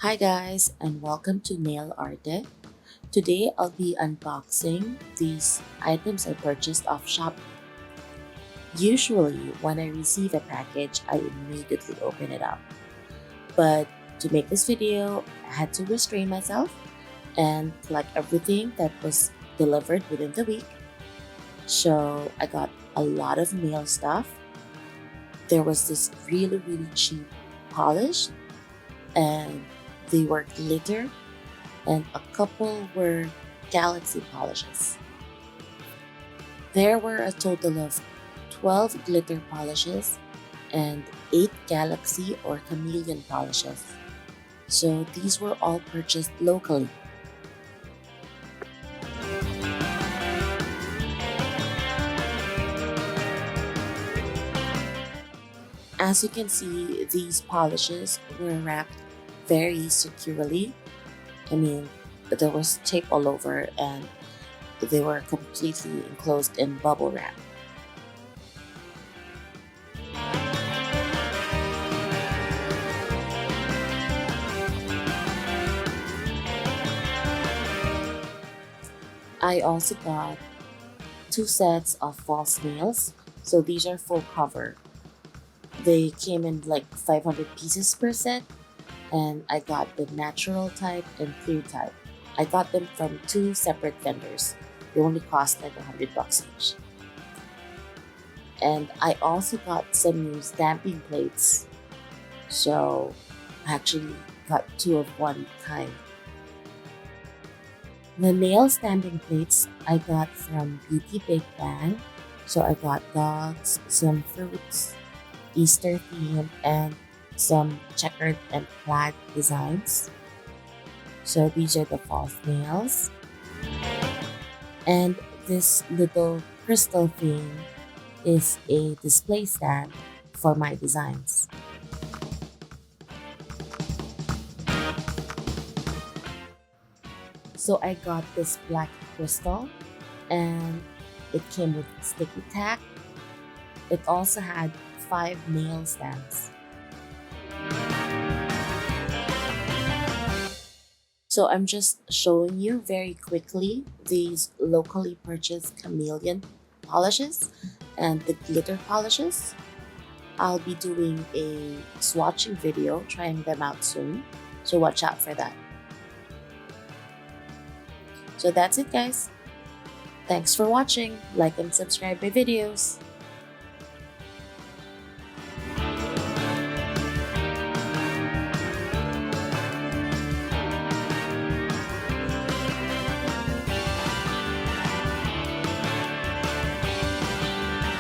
Hi guys and welcome to Nail Arte. Today I'll be unboxing these items I purchased off Shopee. Usually when I receive a package, I immediately open it up. But to make this video, I had to restrain myself and collect everything that was delivered within the week. So I got a lot of nail stuff. There was this really cheap polish and they were glitter and a couple were galaxy polishes. There were a total of 12 glitter polishes and 8 galaxy or chameleon polishes. So these were all purchased locally. As you can see, these polishes were wrapped very securely. There was tape all over and they were completely enclosed in bubble wrap. I also got 2 sets of false nails. So these are full cover. They came in like 500 pieces per set, and I got the natural type and clear type. I got them from 2 separate vendors. They only cost like $100 each. And I also got some new stamping plates. So I actually got 2 of 1 kind. The nail stamping plates I got from Beauty Big Bang. So I got dogs, some fruits, Easter theme, and some checkered and plaid designs. So these are the false nails. And this little crystal thing is a display stand for my designs. So I got this black crystal and it came with sticky tack. It also had 5 nail stamps. So I'm just showing you very quickly these locally purchased chameleon polishes and the glitter polishes. I'll be doing a swatching video trying them out soon, so watch out for that. So that's it guys. Thanks for watching. Like and subscribe my videos.